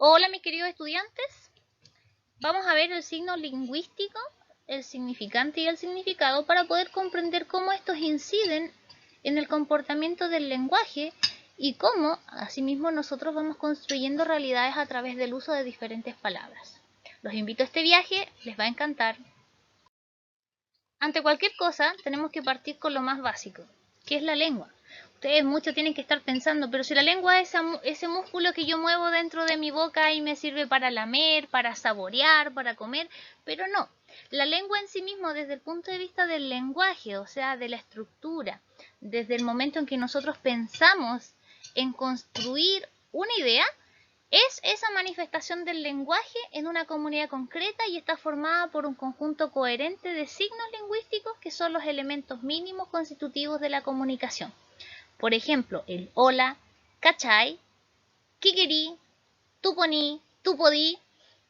Hola mis queridos estudiantes, vamos a ver el signo lingüístico, el significante y el significado para poder comprender cómo estos inciden en el comportamiento del lenguaje y cómo, asimismo, nosotros vamos construyendo realidades a través del uso de diferentes palabras. Los invito a este viaje, les va a encantar. Ante cualquier cosa, tenemos que partir con lo más básico, que es la lengua. Ustedes muchos tienen que estar pensando, pero si la lengua es ese músculo que yo muevo dentro de mi boca y me sirve para lamer, para saborear, para comer, pero no. La lengua en sí mismo, desde el punto de vista del lenguaje, o sea, de la estructura, desde el momento en que nosotros pensamos en construir una idea, es esa manifestación del lenguaje en una comunidad concreta y está formada por un conjunto coherente de signos lingüísticos que son los elementos mínimos constitutivos de la comunicación. Por ejemplo, el hola, cachai, kikiri, tuponí, tupodí,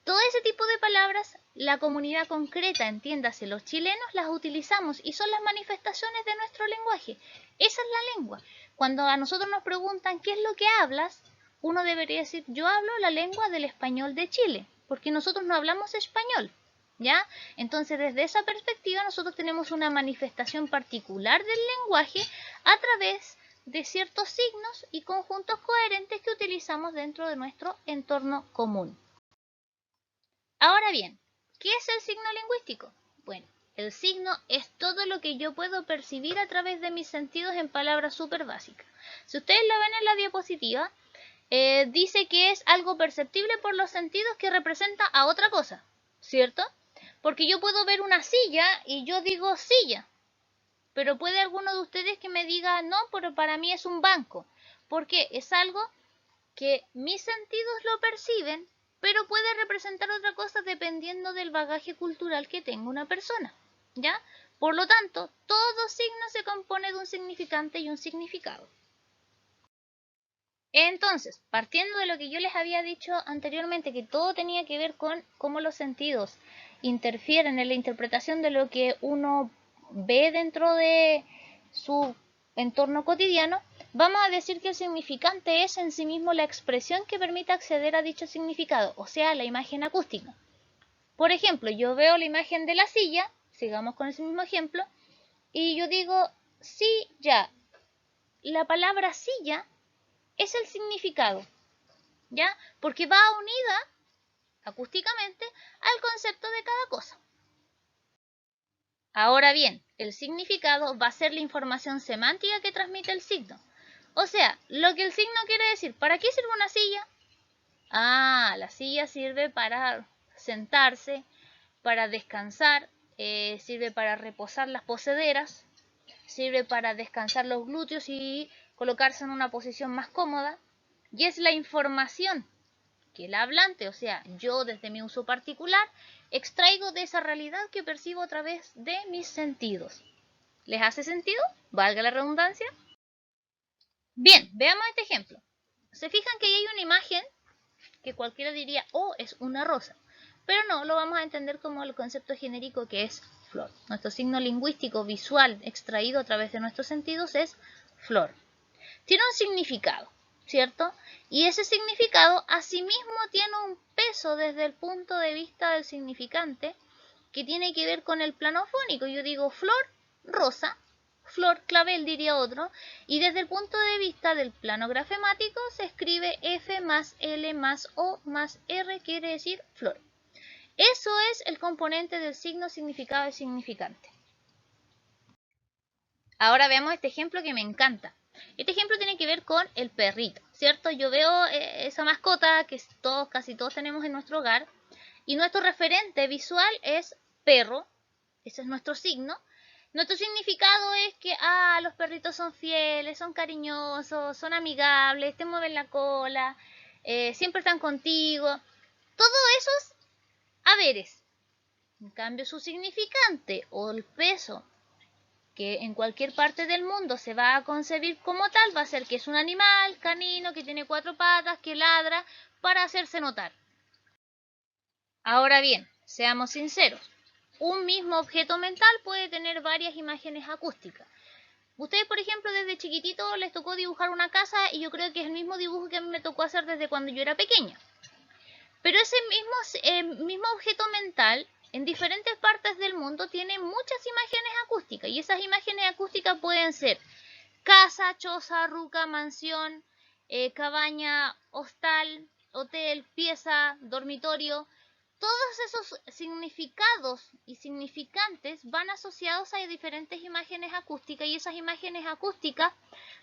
todo ese tipo de palabras, la comunidad concreta, entiéndase, los chilenos las utilizamos y son las manifestaciones de nuestro lenguaje. Esa es la lengua. Cuando a nosotros nos preguntan qué es lo que hablas, uno debería decir, yo hablo la lengua del español de Chile, porque nosotros no hablamos español, ¿ya? Entonces, desde esa perspectiva, nosotros tenemos una manifestación particular del lenguaje a través de ciertos signos y conjuntos coherentes que utilizamos dentro de nuestro entorno común. Ahora bien, ¿qué es el signo lingüístico? Bueno, el signo es todo lo que yo puedo percibir a través de mis sentidos en palabras súper básicas. Si ustedes lo ven en la diapositiva, dice que es algo perceptible por los sentidos que representa a otra cosa, ¿cierto? Porque yo puedo ver una silla y yo digo silla, pero puede alguno de ustedes que me diga, no, pero para mí es un banco, porque es algo que mis sentidos lo perciben, pero puede representar otra cosa dependiendo del bagaje cultural que tenga una persona, ¿ya? Por lo tanto, todo signo se compone de un significante y un significado. Entonces, partiendo de lo que yo les había dicho anteriormente, que todo tenía que ver con cómo los sentidos interfieren en la interpretación de lo que uno ve dentro de su entorno cotidiano, vamos a decir que el significante es en sí mismo la expresión que permite acceder a dicho significado, o sea, la imagen acústica. Por ejemplo, yo veo la imagen de la silla, sigamos con ese mismo ejemplo, y yo digo silla. La palabra silla es el significado, ¿ya? Porque va unida acústicamente al concepto de cada cosa. Ahora bien, el significado va a ser la información semántica que transmite el signo. O sea, lo que el signo quiere decir, ¿para qué sirve una silla? Ah, la silla sirve para sentarse, para descansar, sirve para reposar las posederas, sirve para descansar los glúteos y colocarse en una posición más cómoda. Y es la información que el hablante, o sea, yo desde mi uso particular, extraigo de esa realidad que percibo a través de mis sentidos. ¿Les hace sentido? Valga la redundancia. Bien, veamos este ejemplo. Se fijan que ahí hay una imagen que cualquiera diría, oh, es una rosa. Pero no, lo vamos a entender como el concepto genérico que es flor. Nuestro signo lingüístico visual extraído a través de nuestros sentidos es flor. Tiene un significado, ¿cierto? Y ese significado asimismo tiene un peso desde el punto de vista del significante que tiene que ver con el plano fónico. Yo digo flor, rosa, flor, clavel diría otro, y desde el punto de vista del plano grafemático se escribe F más L más O más R, quiere decir flor. Eso es el componente del signo, significado y significante. Ahora veamos este ejemplo que me encanta. Este ejemplo tiene que ver con el perrito, ¿cierto? Yo veo esa mascota que todos, casi todos tenemos en nuestro hogar y nuestro referente visual es perro, ese es nuestro signo. Nuestro significado es que los perritos son fieles, son cariñosos, son amigables, te mueven la cola, siempre están contigo. Todo esos haberes. En cambio, su significante o el peso que en cualquier parte del mundo se va a concebir como tal, va a ser que es un animal canino que tiene 4 patas, que ladra para hacerse notar. Ahora bien, seamos sinceros, un mismo objeto mental puede tener varias imágenes acústicas. Ustedes, por ejemplo, desde chiquitito les tocó dibujar una casa y yo creo que es el mismo dibujo que a mí me tocó hacer desde cuando yo era pequeña. Pero ese mismo objeto mental en diferentes partes del mundo tiene muchas imágenes acústicas, y esas imágenes acústicas pueden ser casa, choza, ruca, mansión, cabaña, hostal, hotel, pieza, dormitorio. Todos esos significados y significantes van asociados a diferentes imágenes acústicas, y esas imágenes acústicas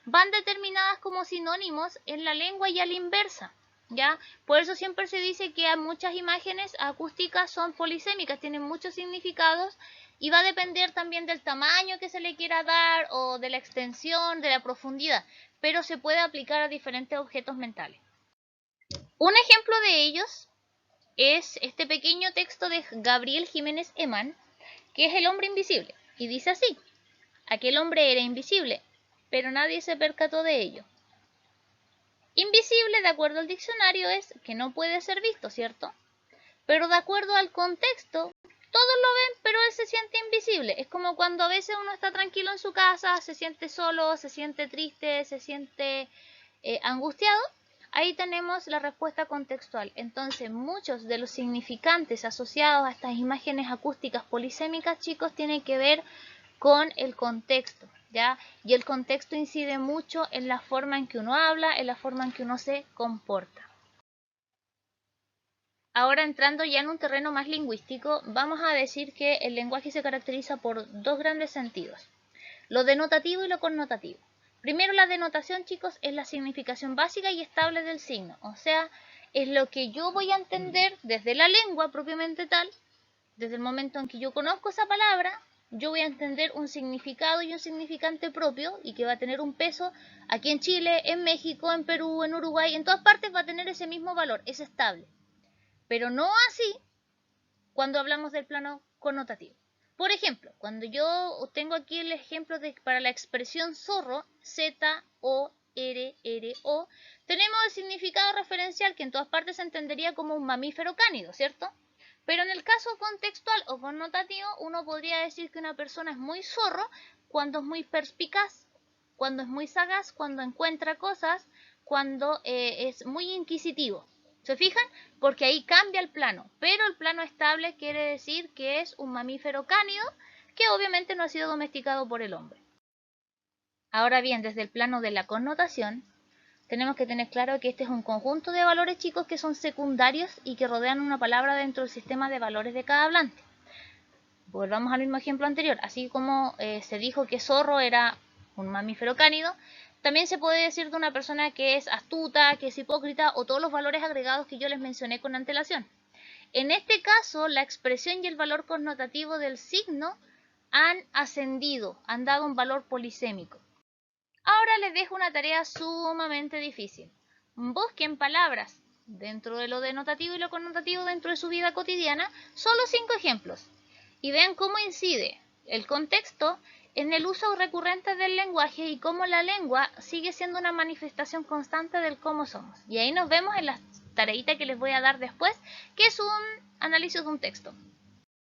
van determinadas como sinónimos en la lengua y a la inversa, ¿ya? Por eso siempre se dice que muchas imágenes acústicas son polisémicas, tienen muchos significados, y va a depender también del tamaño que se le quiera dar o de la extensión, de la profundidad, pero se puede aplicar a diferentes objetos mentales. Un ejemplo de ellos es este pequeño texto de Gabriel Jiménez Eman, que es El hombre invisible, y dice así: aquel hombre era invisible, pero nadie se percató de ello. Invisible, de acuerdo al diccionario, es que no puede ser visto, ¿cierto? Pero de acuerdo al contexto, todos lo ven, pero él se siente invisible. Es como cuando a veces uno está tranquilo en su casa, se siente solo, se siente triste, se siente angustiado. Ahí tenemos la respuesta contextual. Entonces, muchos de los significantes asociados a estas imágenes acústicas polisémicas, chicos, tienen que ver con el contexto, ¿ya? Y el contexto incide mucho en la forma en que uno habla, en la forma en que uno se comporta. Ahora, entrando ya en un terreno más lingüístico, vamos a decir que el lenguaje se caracteriza por dos grandes sentidos: lo denotativo y lo connotativo. Primero, la denotación, chicos, es la significación básica y estable del signo, o sea, es lo que yo voy a entender desde la lengua propiamente tal. Desde el momento en que yo conozco esa palabra, yo voy a entender un significado y un significante propio, y que va a tener un peso aquí en Chile, en México, en Perú, en Uruguay, en todas partes va a tener ese mismo valor, es estable. Pero no así cuando hablamos del plano connotativo. Por ejemplo, cuando yo tengo aquí el ejemplo para la expresión zorro, Z-O-R-R-O, tenemos el significado referencial que en todas partes se entendería como un mamífero cánido, ¿cierto? Pero en el caso contextual o connotativo, uno podría decir que una persona es muy zorro cuando es muy perspicaz, cuando es muy sagaz, cuando encuentra cosas, cuando es muy inquisitivo. ¿Se fijan? Porque ahí cambia el plano, pero el plano estable quiere decir que es un mamífero cánido que obviamente no ha sido domesticado por el hombre. Ahora bien, desde el plano de la connotación, tenemos que tener claro que este es un conjunto de valores, chicos, que son secundarios y que rodean una palabra dentro del sistema de valores de cada hablante. Volvamos al mismo ejemplo anterior. Así como se dijo que zorro era un mamífero cánido, también se puede decir de una persona que es astuta, que es hipócrita, o todos los valores agregados que yo les mencioné con antelación. En este caso, la expresión y el valor connotativo del signo han ascendido, han dado un valor polisémico. Ahora les dejo una tarea sumamente difícil. Busquen palabras dentro de lo denotativo y lo connotativo dentro de su vida cotidiana, solo 5 ejemplos, y vean cómo incide el contexto en el uso recurrente del lenguaje y cómo la lengua sigue siendo una manifestación constante del cómo somos. Y ahí nos vemos en la tareita que les voy a dar después, que es un análisis de un texto.